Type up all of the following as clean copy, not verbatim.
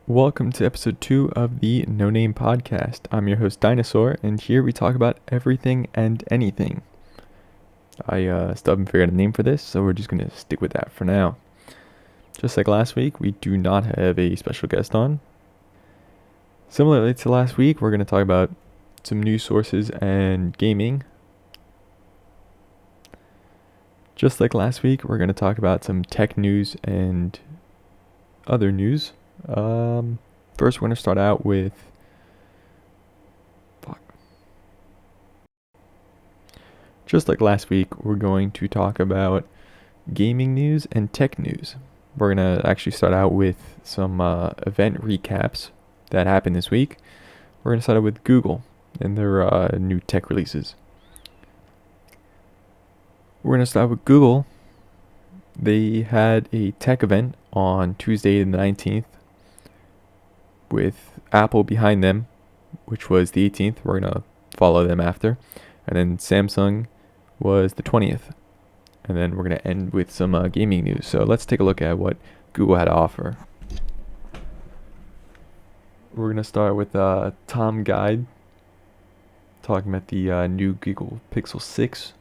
Welcome to episode 2 of the No Name Podcast. I'm your host Dinosaur, and here we talk about everything and anything. I still haven't figured out a name for this, so we're just going to stick with that for now. Just like last week, we do not have a special guest on. Similarly to last week, we're going to talk about some news sources and gaming. Just like last week, we're going to talk about some tech news and other news. First, we're going to start out with just like last week, we're going to talk about gaming news and tech news. We're going to actually start out with some event recaps that happened this week. We're going to start out with Google and their new tech releases. We're going to start with Google. They had a tech event on Tuesday the 19th with Apple behind them, which was the 18th. We're going to follow them after. And then Samsung was the 20th. And then we're going to end with some gaming news. So let's take a look at what Google had to offer. We're going to start with Tom Guide talking about the new Google Pixel 6.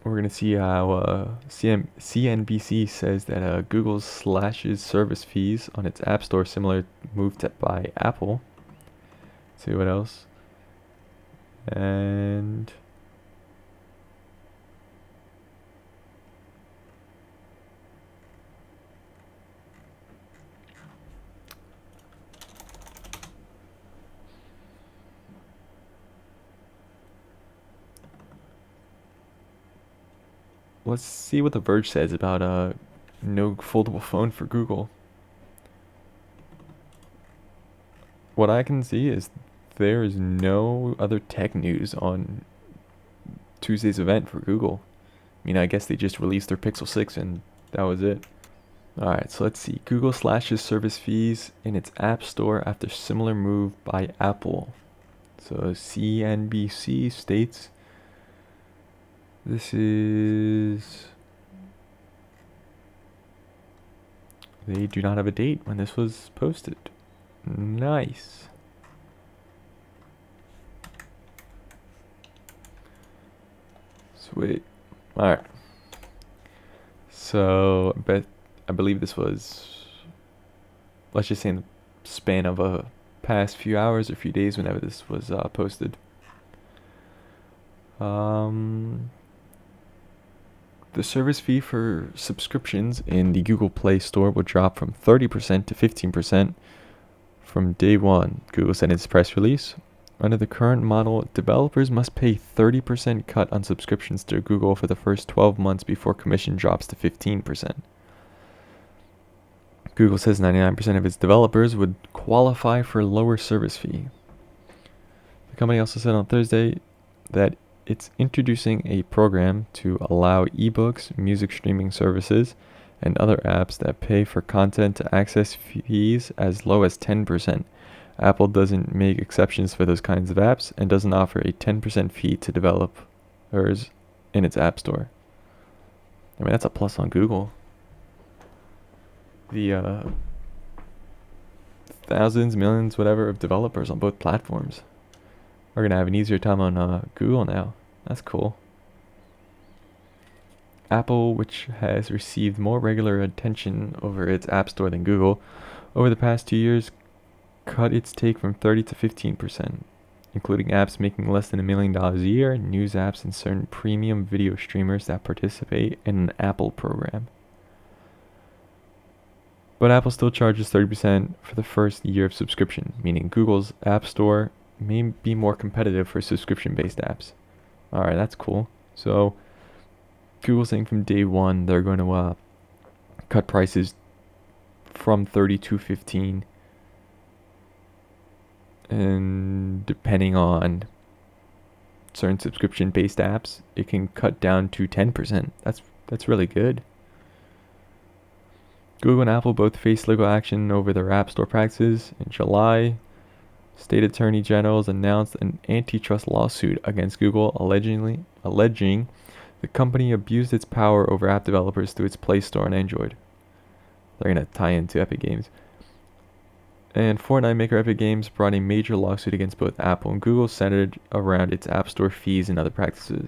We're going to see how CNBC says that Google slashes service fees on its App Store, similar move by Apple. Let's see what else. And let's see what The Verge says about no foldable phone for Google. What I can see is there is no other tech news on Tuesday's event for Google. I mean, I guess they just released their Pixel 6 and that was it. Alright, so let's see. Google slashes service fees in its App Store after similar move by Apple. So CNBC states this is... They do not have a date when this was posted. Nice. Sweet. Alright. So, I believe this was, let's just say in the span of a past few hours or few days whenever this was posted. The service fee for subscriptions in the Google Play Store will drop from 30% to 15% from day one, Google said in its press release. Under the current model, developers must pay 30% cut on subscriptions to Google for the first 12 months before commission drops to 15%. Google says 99% of its developers would qualify for a lower service fee. The company also said on Thursday that it's introducing a program to allow ebooks, music streaming services, and other apps that pay for content to access fees as low as 10%. Apple doesn't make exceptions for those kinds of apps and doesn't offer a 10% fee to developers in its App Store. I mean, that's a plus on Google. The thousands, millions, whatever, of developers on both platforms are going to have an easier time on Google now. That's cool. Apple, which has received more regular attention over its App Store than Google, over the past 2 years, cut its take from 30 to 15%, including apps making less than $1 million a year, news apps, and certain premium video streamers that participate in an Apple program. But Apple still charges 30% for the first year of subscription, meaning Google's App Store may be more competitive for subscription-based apps. Alright, that's cool. So, Google's saying from day one they're going to cut prices from 30 to 15, and depending on certain subscription-based apps, it can cut down to 10%. That's really good. Google and Apple both faced legal action over their App Store practices. In July, state attorney generals announced an antitrust lawsuit against Google alleging the company abused its power over app developers through its Play Store on Android. They're going to tie into Epic Games. And Fortnite maker Epic Games brought a major lawsuit against both Apple and Google centered around its App Store fees and other practices.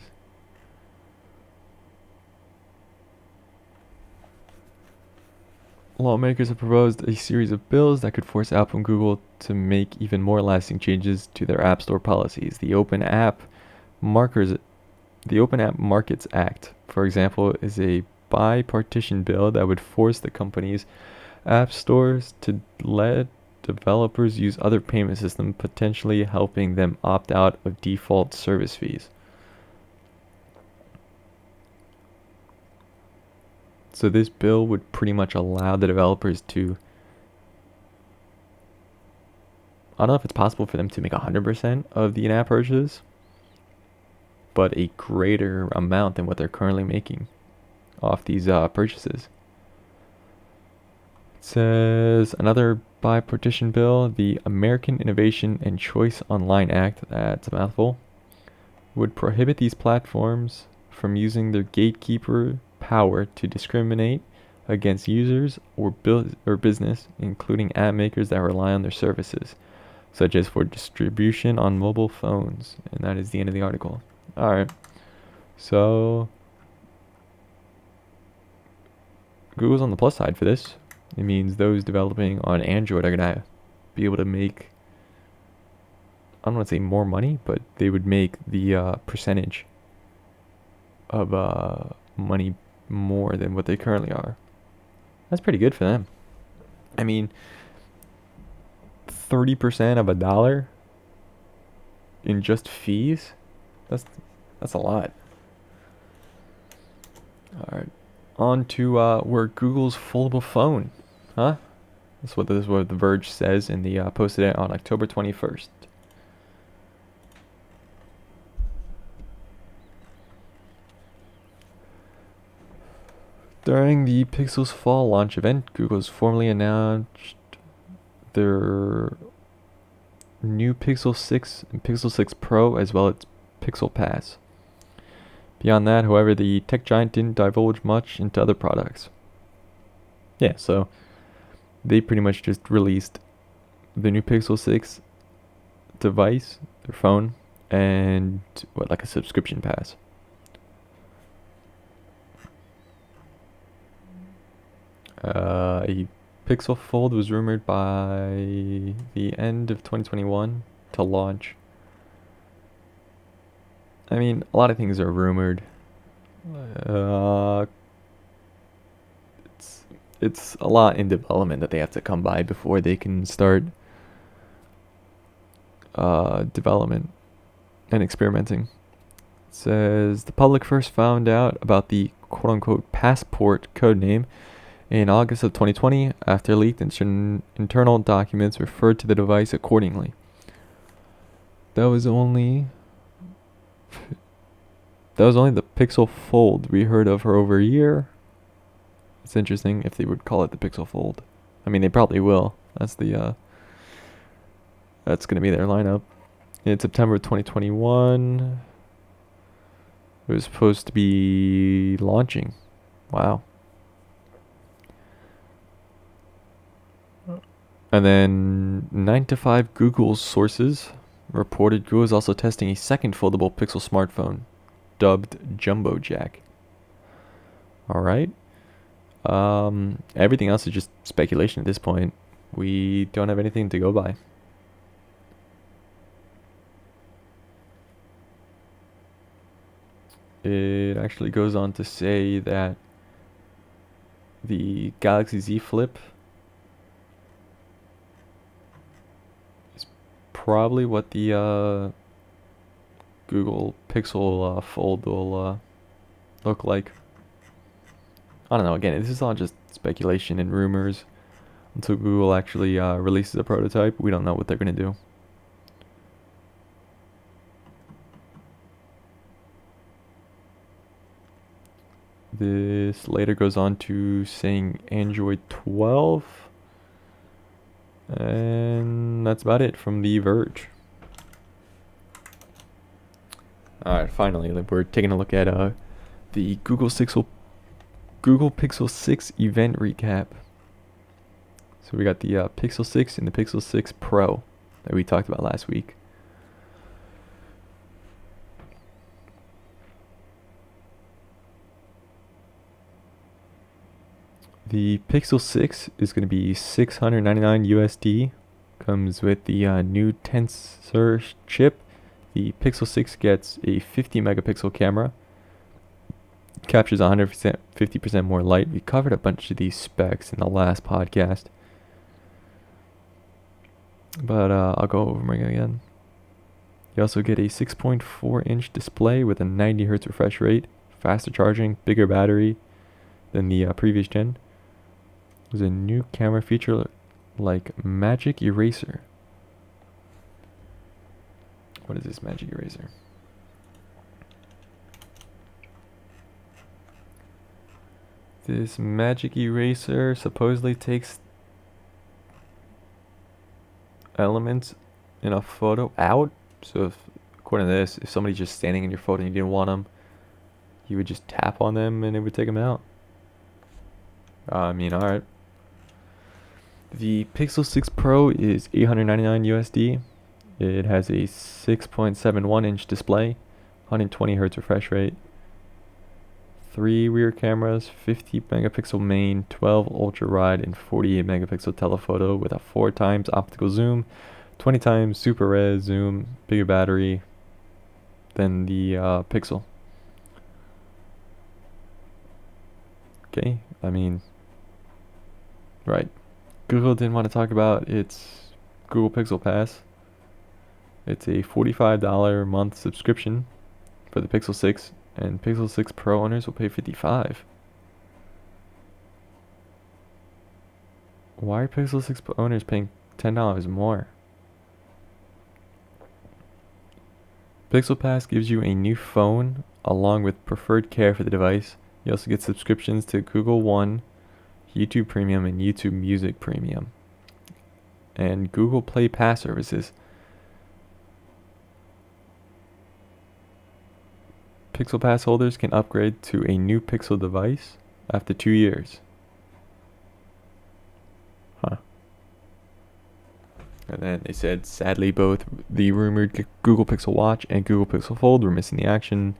Lawmakers have proposed a series of bills that could force Apple and Google to make even more lasting changes to their App Store policies. The Open App Markets Act, for example, is a bipartisan bill that would force the company's app stores to let developers use other payment systems, potentially helping them opt out of default service fees. So this bill would pretty much allow the developers to, I don't know if it's possible for them to make 100% of the in-app purchase, but a greater amount than what they're currently making off these purchases. It says another bipartisan bill, the American Innovation and Choice Online Act, that's a mouthful, would prohibit these platforms from using their gatekeeper power to discriminate against users or business, including app makers that rely on their services, such as for distribution on mobile phones. And that is the end of the article. Alright, so Google's on the plus side for this. It means those developing on Android are going to be able to make, I don't want to say more money, but they would make the percentage of money more than what they currently are. That's pretty good for them. I mean, 30% of a dollar in just fees? That's a lot. Alright. On to where Google's foldable phone. Huh? This is what The Verge says in the posted it on October 21st. During the Pixel's fall launch event, Google's formally announced their new Pixel 6 and Pixel 6 Pro, as well as Pixel Pass. Beyond that, however, the tech giant didn't divulge much into other products. Yeah, so they pretty much just released the new Pixel 6 device, their phone, and like a subscription pass. A Pixel Fold was rumored by the end of 2021 to launch. I mean, a lot of things are rumored. It's a lot in development that they have to come by before they can start development and experimenting. It says the public first found out about the quote-unquote passport codename in August of 2020 after leaked internal documents referred to the device accordingly. That was only the Pixel Fold we heard of for over a year. It's interesting if they would call it the Pixel Fold. I mean, they probably will. That's going to be their lineup. In September 2021, it was supposed to be launching. Wow. And then 9 to 5 Google's sources reported Google is also testing a second foldable Pixel smartphone, dubbed Jumbo Jack. Alright. Everything else is just speculation at this point. We don't have anything to go by. It actually goes on to say that the Galaxy Z Flip is probably what the Google Pixel Fold will look like. I don't know, again, this is all just speculation and rumors. Until Google actually releases a prototype, we don't know what they're going to do. This later goes on to saying Android 12. And that's about it from The Verge. Alright, finally, we're taking a look at the Google Pixel 6 event recap. So we got the Pixel 6 and the Pixel 6 Pro that we talked about last week. The Pixel 6 is going to be $699 USD. Comes with the new Tensor chip. The Pixel 6 gets a 50 megapixel camera. Captures 50% more light. We covered a bunch of these specs in the last podcast, but I'll go over them again. You also get a 6.4-inch display with a 90 Hz refresh rate, faster charging, bigger battery than the previous gen. There's a new camera feature like Magic Eraser. What is this Magic Eraser? This Magic Eraser supposedly takes elements in a photo out. So according to this, if somebody's just standing in your photo and you didn't want them, you would just tap on them and it would take them out. Alright. The Pixel 6 Pro is $899 USD. It has a 6.71-inch display, 120 Hz refresh rate, 3 rear cameras, 50 megapixel main, 12 ultra wide, and 48 megapixel telephoto with a 4 times optical zoom, 20 times super res zoom, bigger battery than the Pixel. Okay, right. Google didn't want to talk about its Google Pixel Pass. It's a $45 a month subscription for the Pixel 6, and Pixel 6 Pro owners will pay $55. Why are Pixel 6 Pro owners paying $10 more? Pixel Pass gives you a new phone along with preferred care for the device. You also get subscriptions to Google One, YouTube Premium, and YouTube Music Premium, and Google Play Pass services. Pixel Pass holders can upgrade to a new Pixel device after 2 years. And then they said, sadly, both the rumored Google Pixel Watch and Google Pixel Fold were missing the action.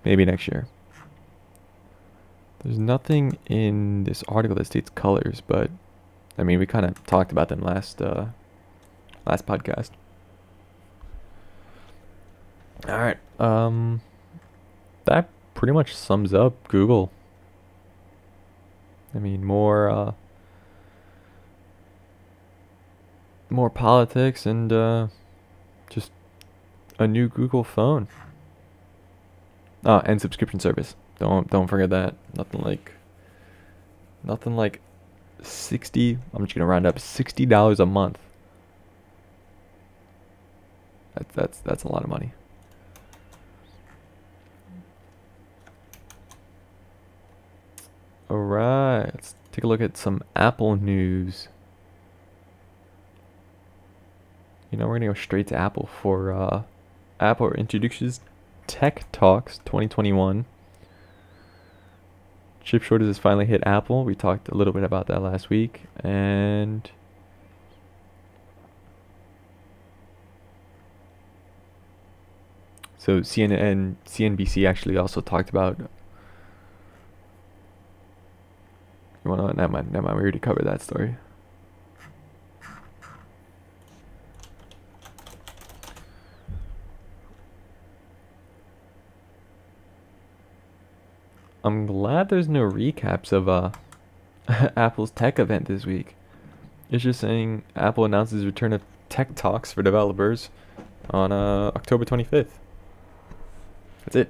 Maybe next year. There's nothing in this article that states colors, but we kind of talked about them last podcast. All right. That pretty much sums up Google. More politics and just a new Google phone. And subscription service. Don't forget that. Nothing like 60. I'm just gonna round up $60 a month. That's a lot of money. All right, let's take a look at some Apple news. We're gonna go straight to Apple for Apple introduces Tech Talks 2021. Chip shortage has finally hit Apple. We talked a little bit about that last week, and so CNBC actually also talked about. Never mind. We already covered that story. I'm glad there's no recaps of Apple's tech event this week. It's just saying Apple announces return of Tech Talks for developers on October 25th. That's it.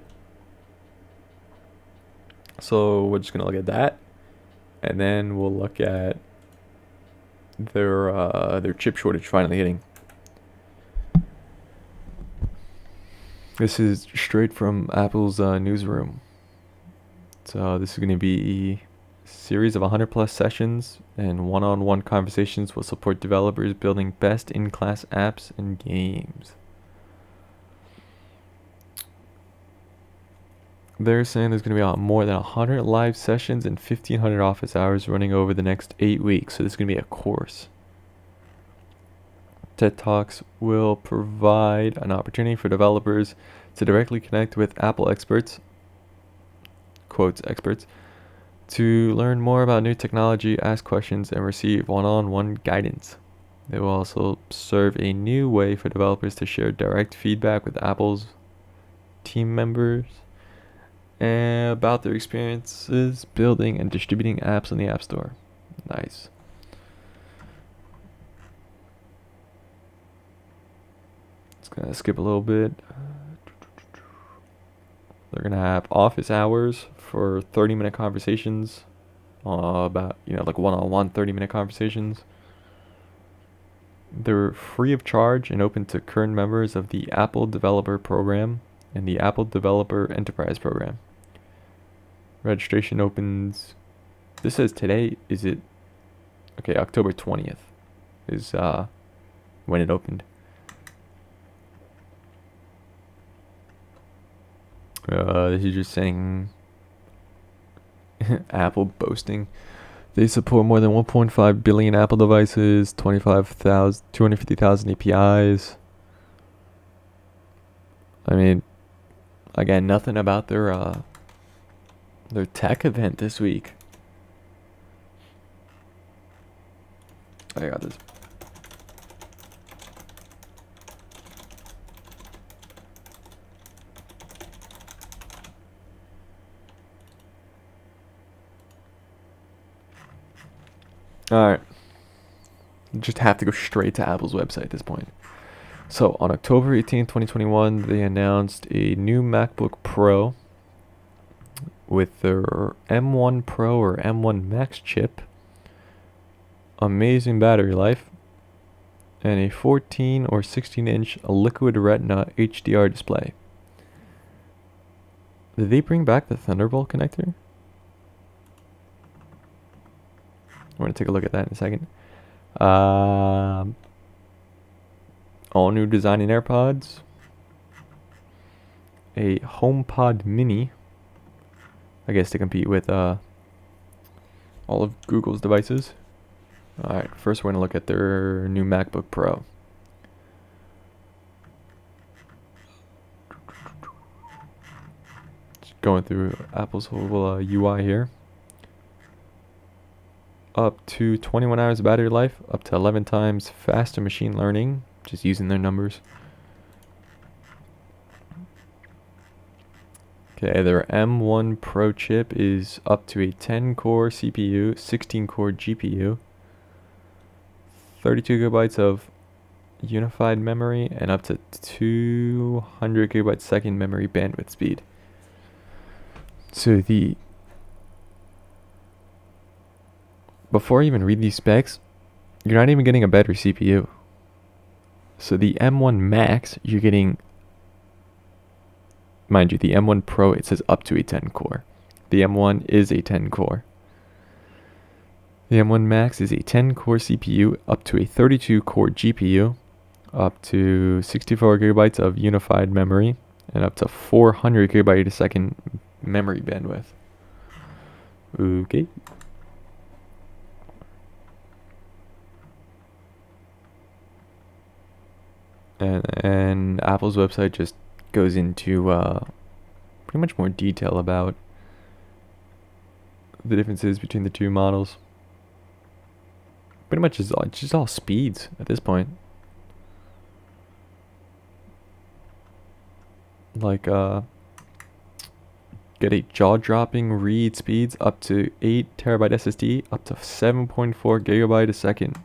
So we're just gonna look at that, and then we'll look at their chip shortage finally hitting. This is straight from Apple's newsroom. So this is going to be a series of 100 plus sessions and one-on-one conversations will support developers building best-in-class apps and games. They're saying there's going to be more than 100 live sessions and 1,500 office hours running over the next 8 weeks. So this is going to be a course. TED Talks will provide an opportunity for developers to directly connect with Apple experts, quotes experts, to learn more about new technology, ask questions, and receive one-on-one guidance. They will also serve a new way for developers to share direct feedback with Apple's team members and about their experiences building and distributing apps in the App Store. Nice. It's gonna skip a little bit. They're gonna have office hours for 30-minute conversations, about like one-on-one 30-minute conversations. They're free of charge and open to current members of the Apple Developer Program and the Apple Developer Enterprise Program. Registration opens. This says today. Is it? Okay, October 20th is when it opened. This is just saying Apple boasting they support more than 1.5 billion Apple devices, 250,000 APIs. I mean, again, nothing about their tech event this week. I got this. Alright. Just have to go straight to Apple's website at this point. So, on October 18, 2021, they announced a new MacBook Pro with their M1 Pro or M1 Max chip, amazing battery life, and a 14 or 16-inch Liquid Retina HDR display. Did they bring back the Thunderbolt connector? We're going to take a look at that in a second. All new design in AirPods. A HomePod Mini. I guess to compete with all of Google's devices. Alright, first we're going to look at their new MacBook Pro. Just going through Apple's whole UI here. Up to 21 hours of battery life, up to 11 times faster machine learning, just using their numbers. Okay, their M1 Pro chip is up to a 10-core CPU, 16-core GPU, 32 gigabytes of unified memory, and up to 200 gigabyte second memory bandwidth speed. So before I even read these specs, you're not even getting a better CPU. So the M1 Max, you're getting, mind you, the M1 Pro, it says up to a 10 core. The M1 is a 10 core. The M1 Max is a 10 core CPU, up to a 32 core GPU, up to 64 gigabytes of unified memory, and up to 400 gigabyte a second memory bandwidth. Okay. And Apple's website just goes into pretty much more detail about the differences between the two models. Pretty much it's just all speeds at this point. Like get a jaw-dropping read speeds up to 8 terabyte SSD, up to 7.4 gigabyte a second.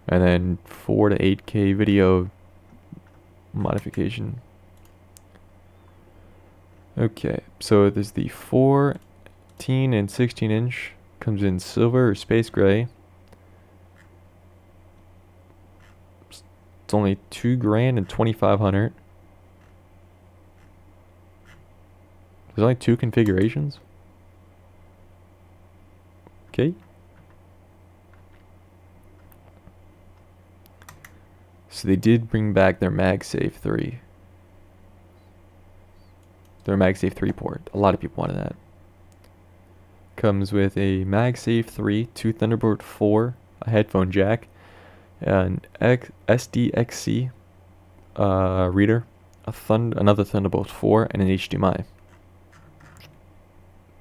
And then 4 to 8K video modification. Okay, so there's the 14 and 16 inch. Comes in silver or space gray. It's only $2,000 and 2,500. There's only 2 configurations. Okay. So they did bring back their MagSafe 3. Their MagSafe 3 port. A lot of people wanted that. Comes with a MagSafe 3, 2 Thunderbolt 4, a headphone jack, an SDXC reader, another Thunderbolt 4, and an HDMI.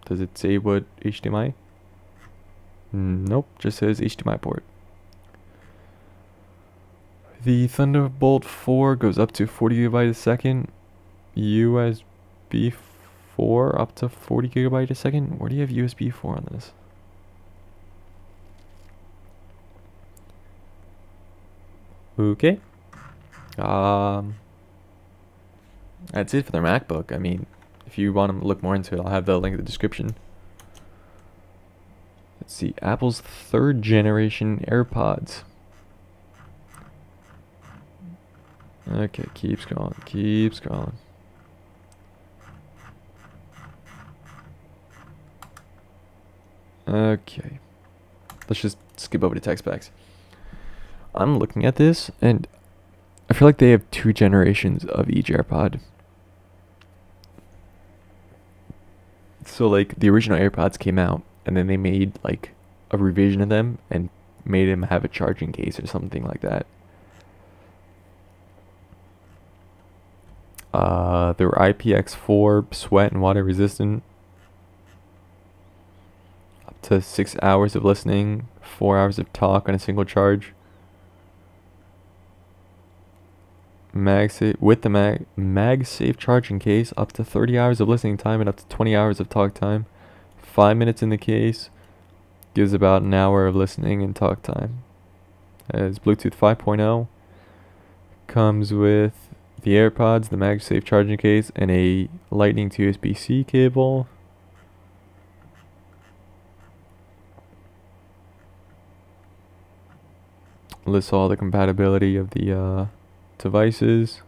Does it say what HDMI? Nope, just says HDMI port. The Thunderbolt 4 goes up to 40 gigabytes a second. USB 4 up to 40 gigabytes a second. Where do you have USB 4 on this? Okay. That's it for their MacBook. I mean, if you want to look more into it, I'll have the link in the description. Let's see. Apple's 3rd generation AirPods. Okay, keep scrolling. Okay. Let's just skip over to tech specs. I'm looking at this, and I feel like they have 2 generations of each AirPod. So, like, the original AirPods came out, and then they made, like, a revision of them and made them have a charging case or something like that. They were IPX4, sweat and water resistant. Up to 6 hours of listening, 4 hours of talk on a single charge. MagSafe with the MagSafe charging case, up to 30 hours of listening time and up to 20 hours of talk time. 5 minutes in the case gives about an hour of listening and talk time. As Bluetooth 5.0, comes with the AirPods, the MagSafe charging case, and a Lightning to USB-C cable. Lists all the compatibility of the devices.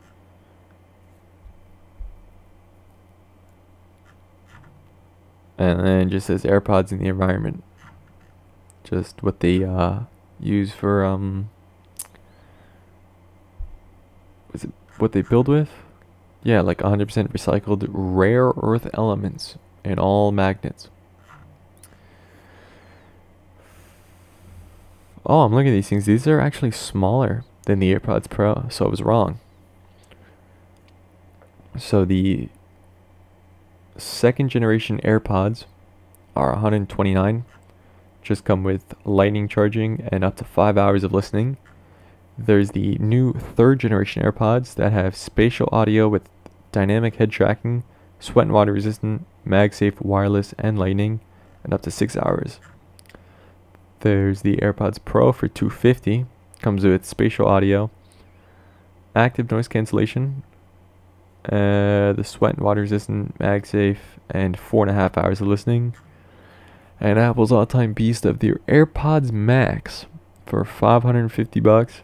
And then just says AirPods in the environment. Just what they use for is it what they build with? Yeah, like 100% recycled rare earth elements and all magnets. Oh, I'm looking at these things. These are actually smaller than the AirPods Pro, so I was wrong. So the 2nd generation AirPods are 129. Just come with lightning charging and up to 5 hours of listening. There's the new 3rd generation AirPods that have spatial audio with dynamic head tracking, sweat and water resistant, MagSafe wireless and lightning, and up to 6 hours. There's the AirPods Pro for $250. Comes with spatial audio, active noise cancellation, the sweat and water resistant, MagSafe, and 4.5 hours of listening. And Apple's all-time beast of the AirPods Max for $550.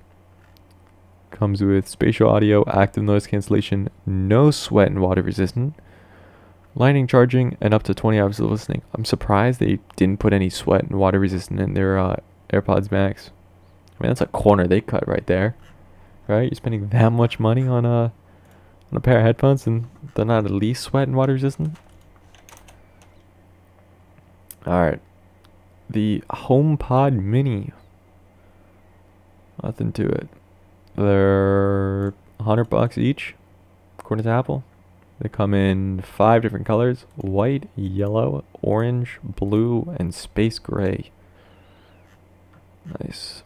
Comes with spatial audio, active noise cancellation, no sweat and water resistant, lightning charging, and up to 20 hours of listening. I'm surprised they didn't put any sweat and water resistant in their AirPods Max. I mean, that's a corner they cut right there, right? You're spending that much money on a pair of headphones and they're not at least sweat and water resistant. All right, the HomePod Mini. Nothing to it. They're $100 each, according to Apple. They come in 5 different colors: white, yellow, orange, blue, and space gray. Nice.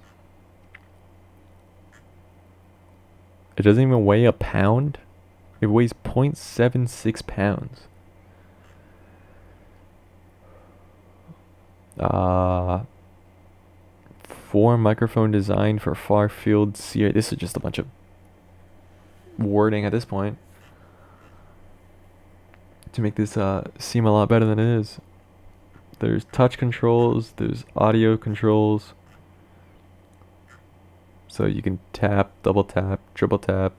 It doesn't even weigh a pound. It weighs 0.76 pounds. 4 microphone design for far field seer. This is just a bunch of wording at this point to make this seem a lot better than it is. There's touch controls, there's audio controls, so you can tap, double tap, triple tap.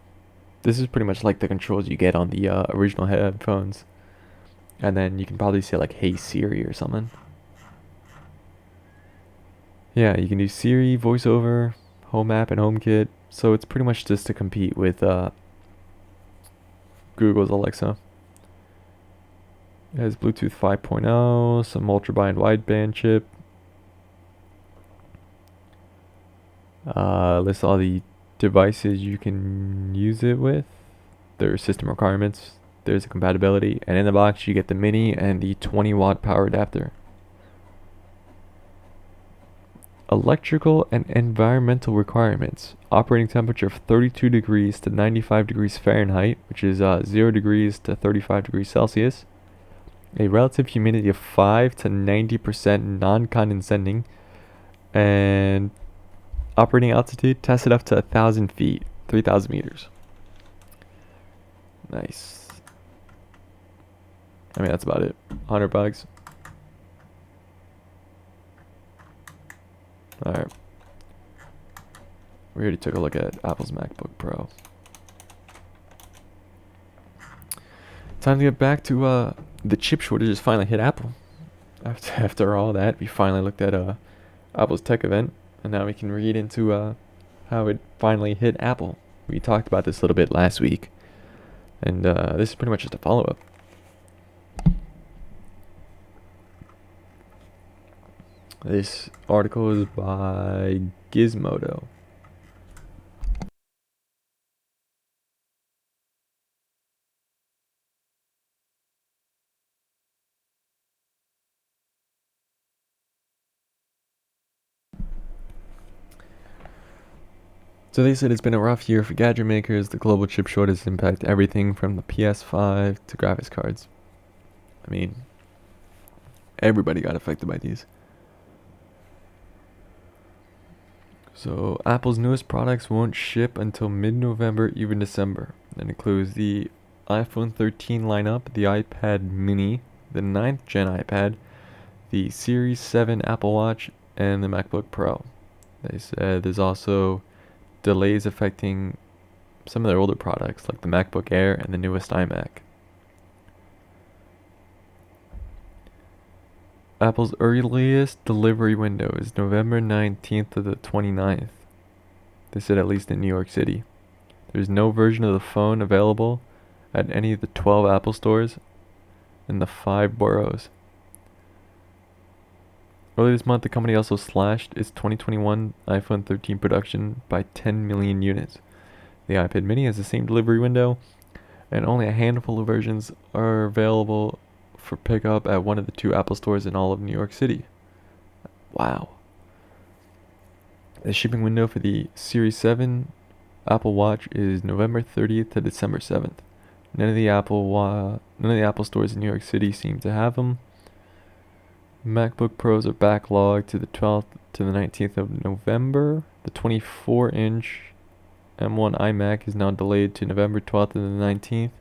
This is pretty much like the controls you get on the original headphones. And then you can probably say like, "Hey Siri" or something. Yeah, you can do Siri, VoiceOver, Home App, and HomeKit. So it's pretty much just to compete with Google's Alexa. It has Bluetooth 5.0, some ultra wideband chip. Lists all the devices you can use it with, their system requirements. There's a compatibility, and in the box you get the mini and the 20-watt power adapter. Electrical and environmental requirements. Operating temperature of 32 degrees to 95 degrees Fahrenheit, which is 0 degrees to 35 degrees Celsius. A relative humidity of 5 to 90% non-condensing. And operating altitude tested up to 1,000 feet, 3,000 meters. Nice. I mean, that's about it. $100. Alright. We already took a look at Apple's MacBook Pro. Time to get back to the chip shortages finally hit Apple. After all that, we finally looked at Apple's tech event, and now we can read into how it finally hit Apple. We talked about this a little bit last week, and this is pretty much just a follow-up. This article is by Gizmodo. So they said it's been a rough year for gadget makers. The global chip shortage impact everything from the PS5 to graphics cards. I mean, everybody got affected by these. So Apple's newest products won't ship until mid-November, even December. That includes the iPhone 13 lineup, the iPad mini, the 9th gen iPad, the Series 7 Apple Watch, and the MacBook Pro. They said there's also delays affecting some of their older products like the MacBook Air and the newest iMac. Apple's earliest delivery window is November 19th to the 29th. They said at least in New York City. There's no version of the phone available at any of the 12 Apple stores in the 5 boroughs. Earlier this month, the company also slashed its 2021 iPhone 13 production by 10 million units. The iPad mini has the same delivery window, and only a handful of versions are available for pickup at one of the 2 Apple stores in all of New York City. Wow. The shipping window for the Series 7 Apple Watch is November 30th to December 7th. None of the Apple stores in New York City seem to have them. MacBook Pros are backlogged to the 12th to the 19th of November. The 24-inch M1 iMac is now delayed to November 12th to the 19th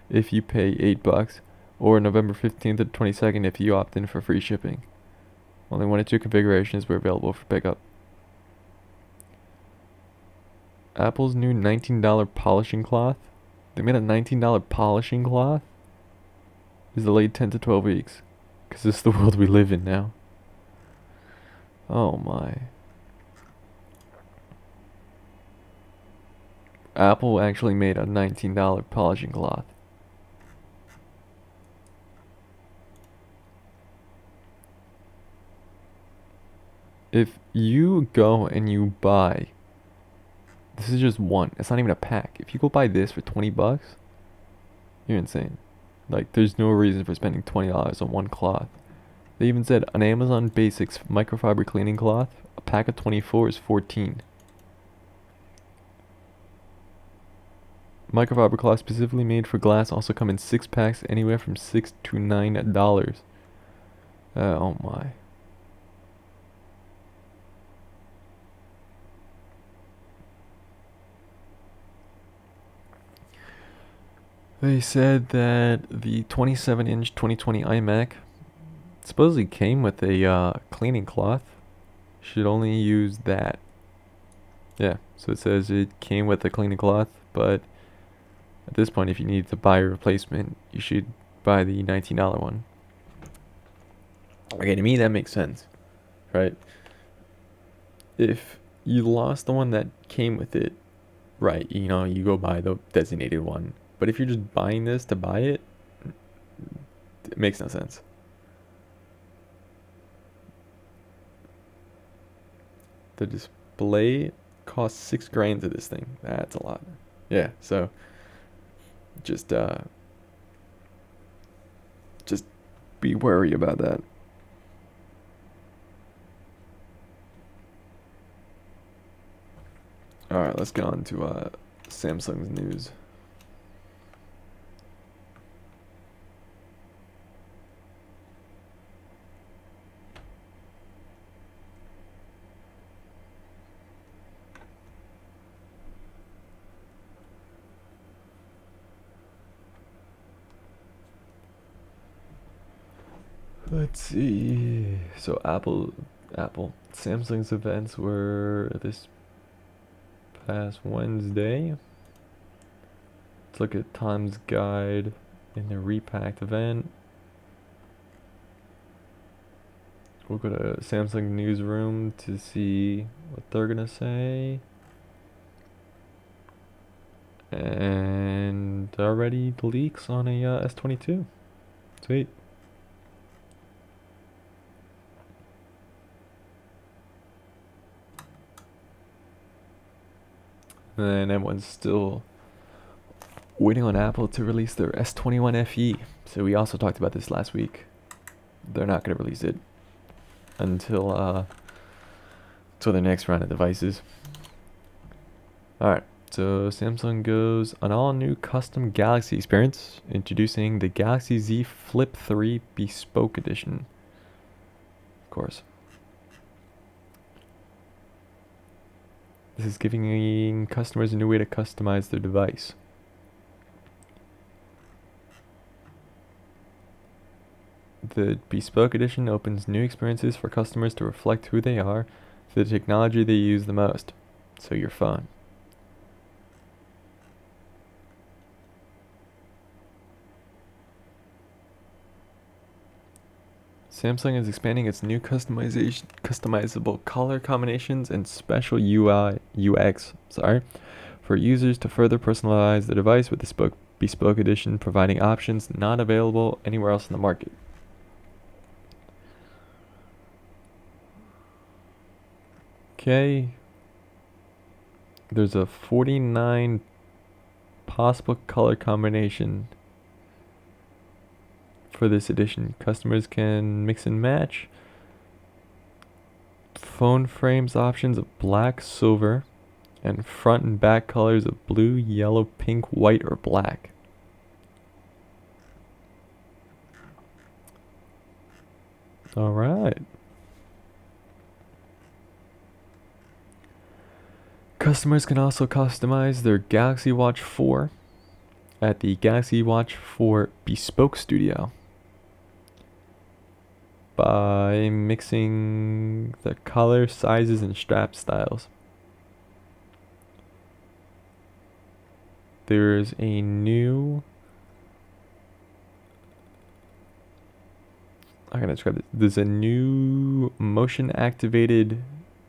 if you pay $8, or November 15th to the 22nd if you opt in for free shipping. Only 1 or 2 configurations were available for pickup. Apple's new $19 polishing cloth. They made a $19 polishing cloth. Is delayed 10 to 12 weeks. Because this is the world we live in now. Oh my. Apple actually made a $19 polishing cloth. If you go and you buy, this is just one, it's not even a pack. If you go buy this for $20, you're insane. Like, there's no reason for spending $20 on one cloth. They even said an Amazon Basics microfiber cleaning cloth, a pack of 24 is $14. Microfiber cloths specifically made for glass also come in 6 packs, anywhere from $6 to $9. Oh my. They said that the 27-inch 2020 iMac supposedly came with a cleaning cloth. Should only use that. Yeah, so it says it came with a cleaning cloth, but at this point, if you need to buy a replacement, you should buy the $19 one. Okay, to me that makes sense, right? If you lost the one that came with it, right, you know, you go buy the designated one. But if you're just buying this to buy it, it makes no sense. The display costs $6,000 to this thing. That's a lot. Yeah, so just be wary about that. All right, let's get on to Samsung's news. Let's see. So Samsung's events were this past Wednesday. Let's look at Tom's guide in the repacked event. We'll go to Samsung newsroom to see what they're gonna say. And already the leaks on a S22. Sweet. And everyone's still waiting on Apple to release their S21 FE. So we also talked about this last week. They're not going to release it until the next round of devices. Alright, so Samsung goes an all-new custom Galaxy experience, introducing the Galaxy Z Flip 3 Bespoke Edition. Of course. This is giving customers a new way to customize their device. The Bespoke Edition opens new experiences for customers to reflect who they are through the technology they use the most. So your phone. Samsung is expanding its new customizable color combinations and special UX for users to further personalize the device, with the Bespoke Edition providing options not available anywhere else in the market. Okay. There's a 49 possible color combination for this edition. Customers can mix and match phone frames options of black, silver, and front and back colors of blue, yellow, pink, white, or black. All right. Customers can also customize their Galaxy Watch 4 at the Galaxy Watch 4 Bespoke Studio by mixing the color, sizes, and strap styles. There's a new... I'm gonna describe this. There's a new motion-activated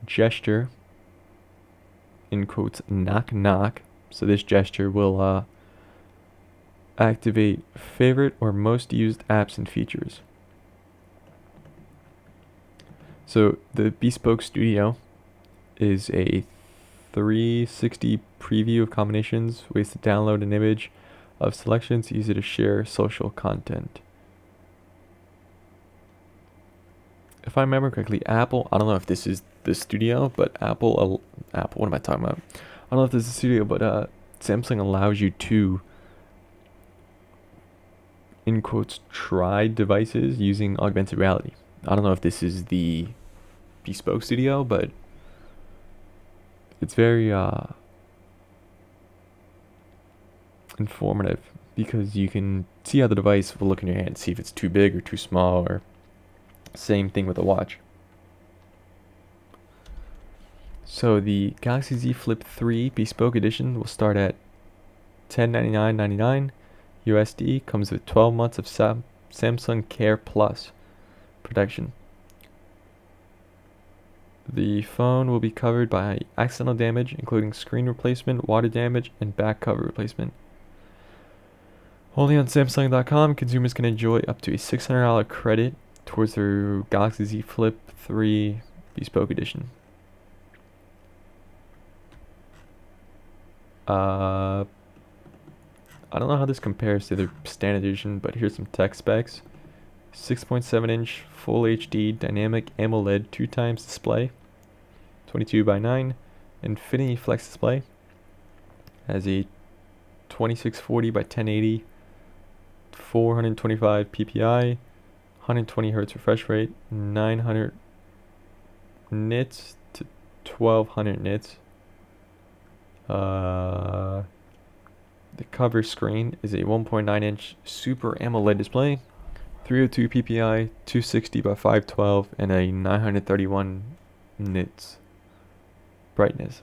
gesture, in quotes, knock knock. So this gesture will activate favorite or most used apps and features. So the Bespoke Studio is a 360 preview of combinations, ways to download an image of selections, easy to share social content. If I remember correctly, Apple, I don't know if this is the studio, but Apple, what am I talking about? I don't know if this is the studio, but Samsung allows you to, in quotes, try devices using augmented reality. I don't know if this is the Bespoke Studio, but it's very informative, because you can see how the device will look in your hand, see if it's too big or too small, or same thing with the watch. So the Galaxy Z Flip 3 Bespoke Edition will start at $1099.99 USD. Comes with 12 months of Samsung Care Plus protection. The phone will be covered by accidental damage, including screen replacement, water damage, and back cover replacement. Only on Samsung.com, consumers can enjoy up to a $600 credit towards their Galaxy Z Flip 3 Bespoke Edition. I don't know how this compares to the standard edition, but here's some tech specs. 6.7-inch Full HD Dynamic AMOLED 2x display, 22:9, Infinity Flex display. Has a 2640x1080, 425 ppi, 120 Hz refresh rate, 900 nits to 1200 nits. The cover screen is a 1.9-inch Super AMOLED display, 302 ppi, 260x512, and a 931 nits brightness.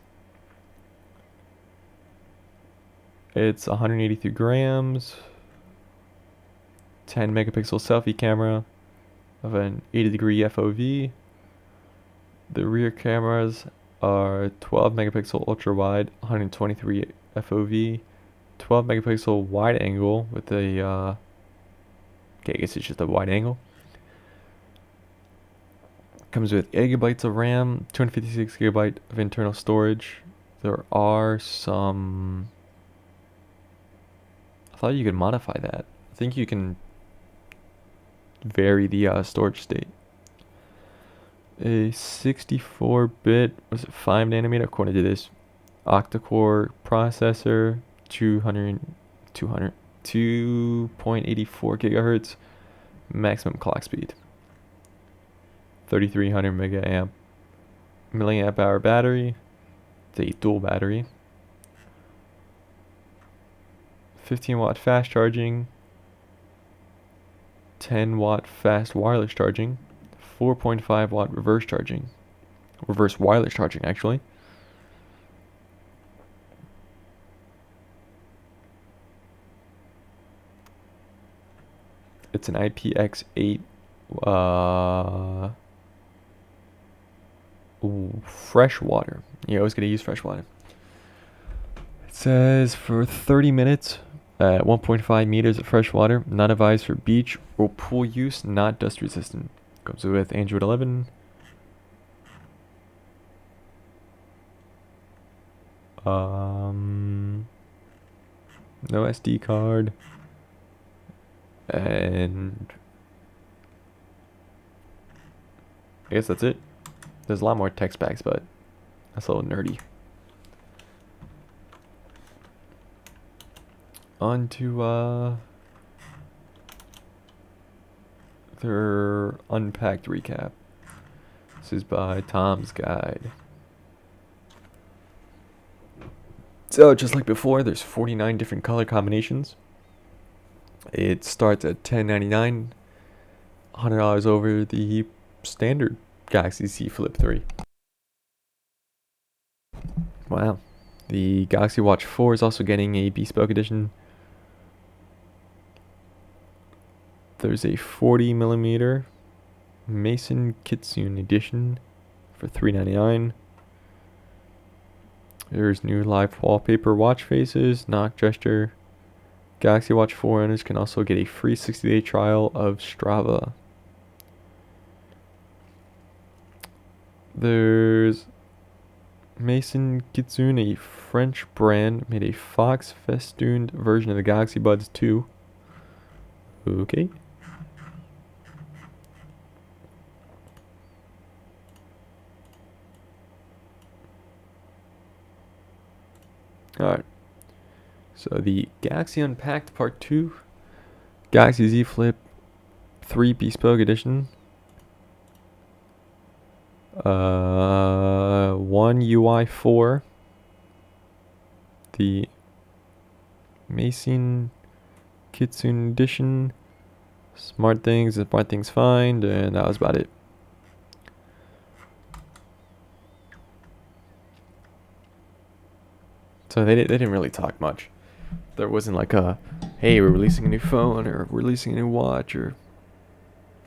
It's 183 grams, 10 megapixel selfie camera of an 80-degree FOV. The rear cameras are 12 megapixel ultra wide, 123 FOV, 12 megapixel wide angle with a okay, I guess it's just a wide angle. Comes with 8 gigabytes of RAM, 256 gigabyte of internal storage. There are some, I thought you could modify that. I think you can vary the storage state. A 64-bit, was it 5 nanometer according to this, octa-core processor, 2.84 gigahertz, maximum clock speed, 3300 milliamp hour battery. It's a dual battery, 15-watt fast charging, 10-watt fast wireless charging, 4.5-watt reverse wireless charging actually. It's an IPX8 fresh water. You're always going to use fresh water. It says for 30 minutes at 1.5 meters of fresh water, not advised for beach or pool use, not dust resistant. Comes with Android 11. No SD card. And I guess that's it. There's a lot more tech specs, but that's a little nerdy. On to their unpacked recap. This is by Tom's Guide. So just like before, there's 49 different color combinations. It starts at $10.99, $100 over the standard Galaxy Z Flip 3. Wow. The Galaxy Watch 4 is also getting a bespoke edition. There's a 40mm Mason Kitsune edition for $3.99. There's new live wallpaper watch faces, knock gesture. Galaxy Watch 4 owners can also get a free 60-day trial of Strava. There's Mason Kitsune, a French brand, made a fox festooned version of the Galaxy Buds 2. Okay. Alright. So the Galaxy Unpacked Part 2, Galaxy Z Flip 3 Bespoke Edition. One UI 4. The Mason Kitsune Edition. Smart Things Find, and that was about it. So they didn't really talk much. There wasn't like a, hey, we're releasing a new phone or we're releasing a new watch, or,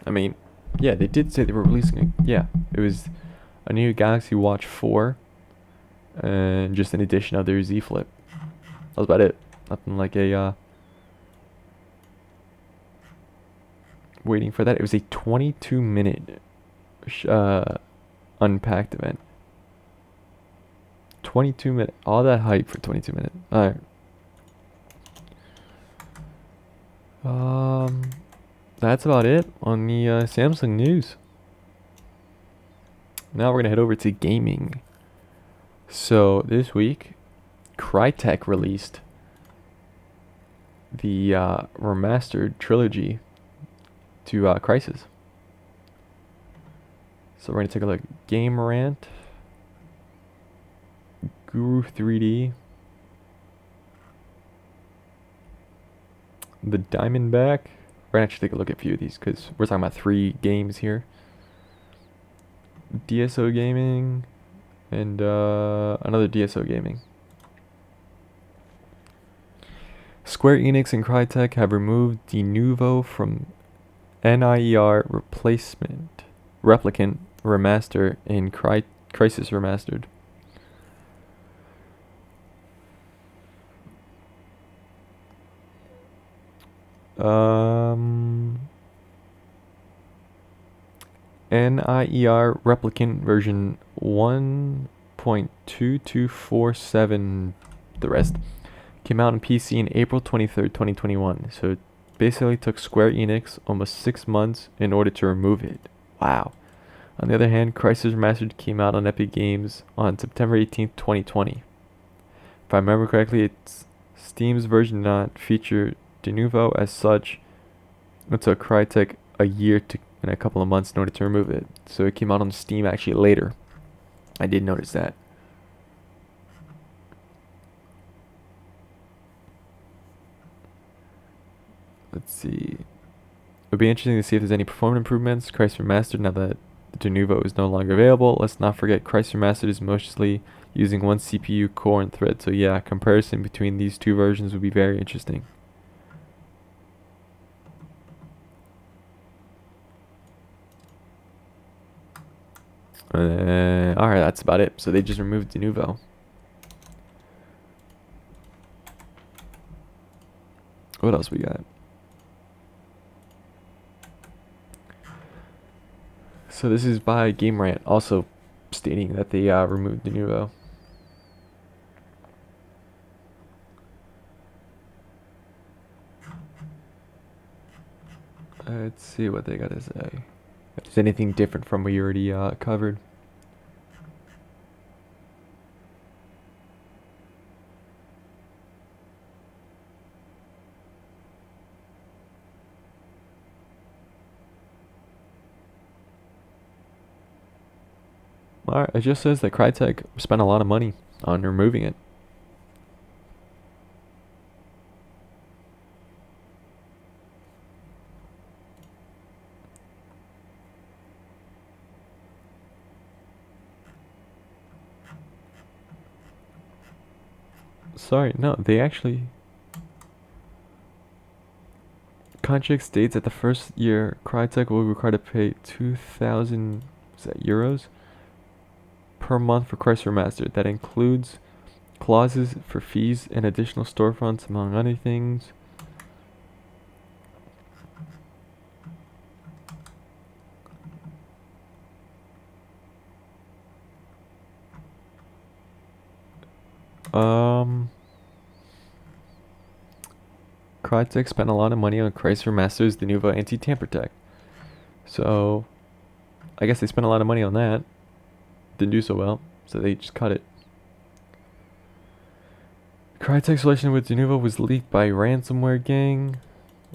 I mean, yeah, they did say they were releasing it was a new Galaxy Watch 4 and just an edition of their Z Flip. That was about it. Nothing like a waiting for that. It was a 22-minute unpacked event. 22 minutes. All that hype for 22 minutes. Alright. That's about it on the Samsung news. Now we're going to head over to gaming. So this week, Crytek released the remastered trilogy to Crysis. So we're going to take a look. Game Rant, Guru 3D, the Diamondback. We're going to actually take a look at a few of these because we're talking about 3 games here. DSO Gaming and another DSO Gaming. Square Enix and Crytek have removed Denuvo from NIER Replicant Remaster in Crysis Remastered. NIER Replicant version 1.2247, the rest, came out on PC in April 23rd, 2021. So it basically took Square Enix almost 6 months in order to remove it. Wow. On the other hand, Crysis Remastered came out on Epic Games on September 18th, 2020. If I remember correctly, it's Steam's version did not feature Denuvo as such. It took Crytek a year and a couple of months in order to remove it. So it came out on Steam actually later. I did notice that. Let's see. It would be interesting to see if there's any performance improvements. Crysis Remastered, now that Denuvo is no longer available. Let's not forget Crysis Remastered is mostly using one CPU core and thread. So yeah, comparison between these two versions would be very interesting. Alright, that's about it. So they just removed Denuvo. What else we got? So this is by Game Rant, also stating that they removed Denuvo. Let's see what they got to say. If there's anything different from what you already covered. Alright, it just says that Crytek spent a lot of money on removing it. Sorry, no, they actually... Contract states that the first year, Crytek will be required to pay 2,000 euros per month for Crysis Remastered. That includes clauses for fees and additional storefronts, among other things. Crytek spent a lot of money on Crysis Remastered's Denuvo anti-tamper tech. So, I guess they spent a lot of money on that. Didn't do so well, so they just cut it. Crytek's relation with Denuvo was leaked by ransomware gang.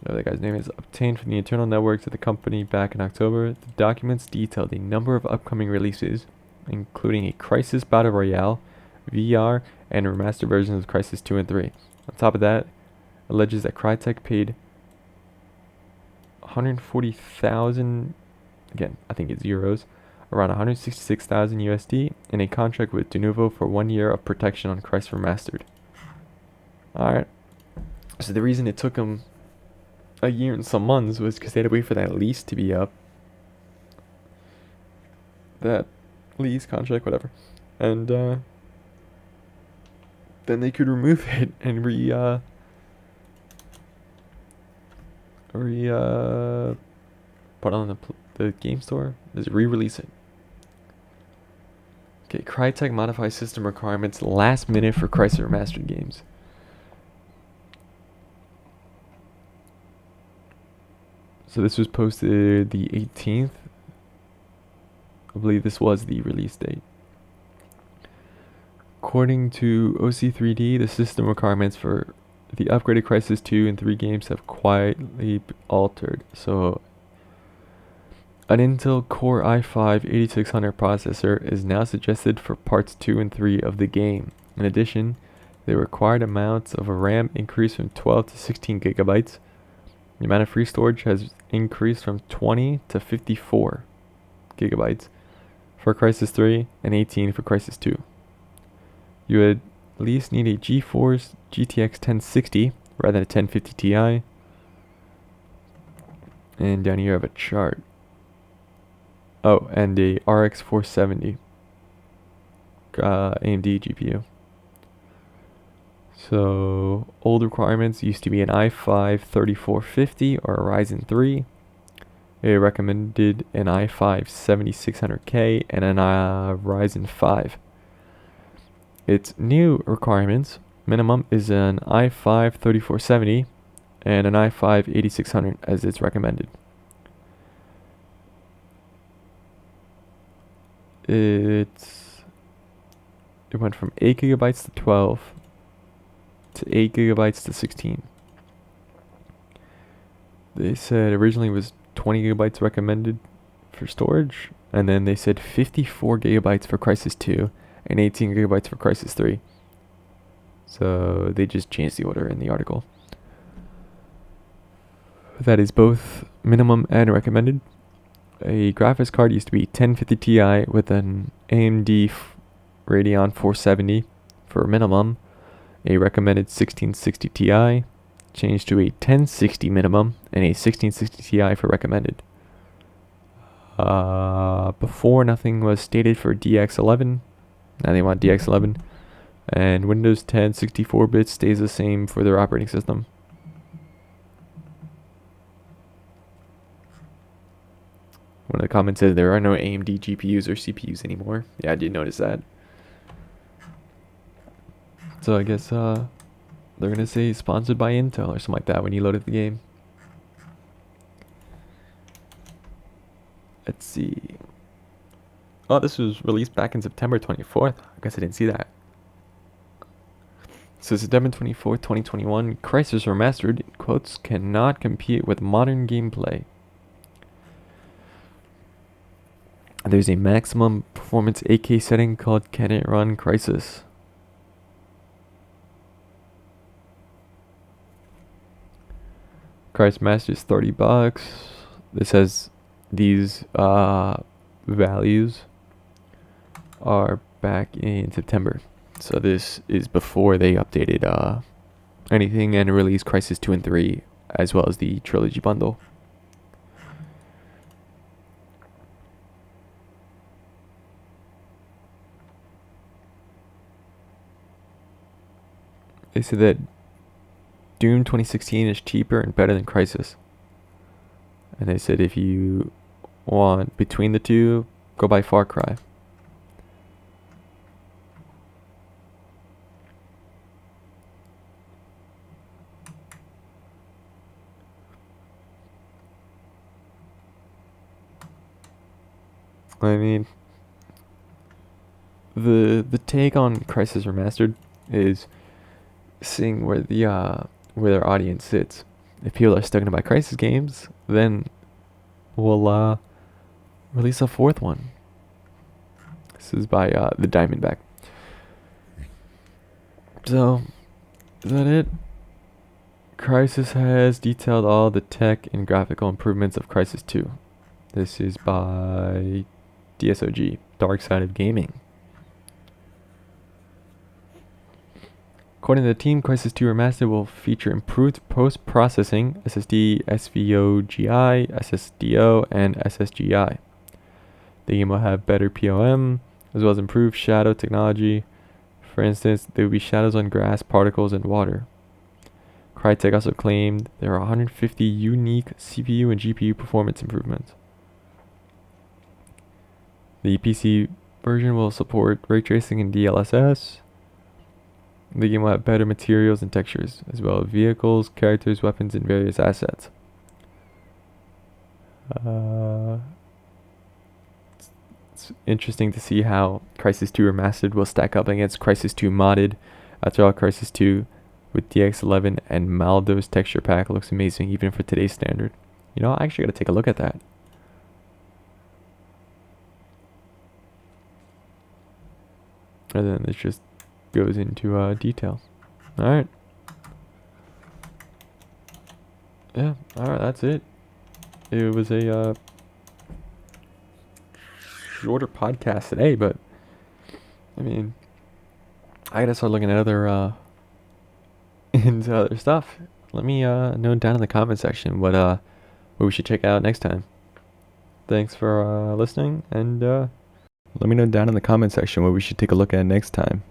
Whatever that guy's name is, obtained from the internal networks of the company back in October. The documents detailed a number of upcoming releases, including a Crysis Battle Royale, VR, and remastered versions of Crysis 2 and 3. On top of that, alleges that Crytek paid 140,000, again, I think it's euros, around 166,000 USD, in a contract with Denuvo for 1 year of protection on Crysis Remastered. Alright, so the reason it took them a year and some months was because they had to wait for that lease to be up. That lease, contract, whatever. And then they could remove it and put on the game store is re-release it. Okay, Crytek modifies system requirements last minute for Crysis Remastered games. So this was posted the 18th. I believe this was the release date. According to OC3D, the system requirements for the upgraded Crysis 2 and 3 games have quietly altered. So an Intel Core i5-8600 processor is now suggested for parts 2 and 3 of the game. In addition, the required amounts of RAM increased from 12 to 16 gigabytes. The amount of free storage has increased from 20 to 54 gigabytes for Crysis 3 and 18 for Crysis 2. You would at least need a GeForce GTX 1060 rather than a 1050 Ti. And down here I have a chart. Oh, and a RX 470 AMD GPU. So old requirements used to be an i5 3450 or a Ryzen 3. It recommended an i5 7600K and an Ryzen 5. Its new requirements minimum is an i5 3470 and an i5 8600 as it's recommended. It went from 8 gigabytes to 12 to 8 gigabytes to 16. They said originally it was 20 gigabytes recommended for storage, and then they said 54 gigabytes for Crysis 2 and 18 gigabytes for Crysis 3. So they just changed the order in the article. That is both minimum and recommended. A graphics card used to be 1050 Ti with an AMD Radeon 470 for minimum. A recommended 1660 Ti changed to a 1060 minimum and a 1660 Ti for recommended. Before, nothing was stated for DX11. Now they want DX11. And Windows 10 64-bit stays the same for their operating system. One of the comments says there are no AMD GPUs or CPUs anymore. Yeah, I did notice that. So I guess they're going to say sponsored by Intel or something like that when you load up the game. Let's see. Oh, this was released back in September 24th. I guess I didn't see that. So September 24th, 2021, Crysis Remastered, in quotes, cannot compete with modern gameplay. There's a maximum performance 8K setting called Can It Run Crysis. Crysis Master is $30. This says these values are back in September. So this is before they updated anything and released Crysis 2 and 3 as well as the Trilogy bundle. They said that Doom 2016 is cheaper and better than Crysis. And they said if you want between the two, go buy Far Cry. I mean, the take on Crysis Remastered is seeing where their audience sits. If people are stuck to buy Crysis games, then we'll release a fourth one. This is by the Diamondback. So, is that it? Crysis has detailed all the tech and graphical improvements of Crysis 2. This is by DSOG, Dark Side of Gaming. According to the team, Crysis 2 Remastered will feature improved post-processing, SSD, SVOGI, SSDO, and SSGI. The game will have better POM, as well as improved shadow technology. For instance, there will be shadows on grass, particles, and water. Crytek also claimed there are 150 unique CPU and GPU performance improvements. The PC version will support ray tracing and DLSS. The game will have better materials and textures, as well as vehicles, characters, weapons, and various assets. It's interesting to see how Crysis 2 Remastered will stack up against Crysis 2 Modded. After all, Crysis 2 with DX11 and Maldo's texture pack looks amazing even for today's standard. You know, I actually gotta take a look at that. And then it just goes into details. Alright. Yeah, alright, that's it. It was a shorter podcast today, but I mean, I gotta start looking at other into other stuff. Let me know down in the comment section what we should check out next time. Thanks for listening, and let me know down in the comment section what we should take a look at next time.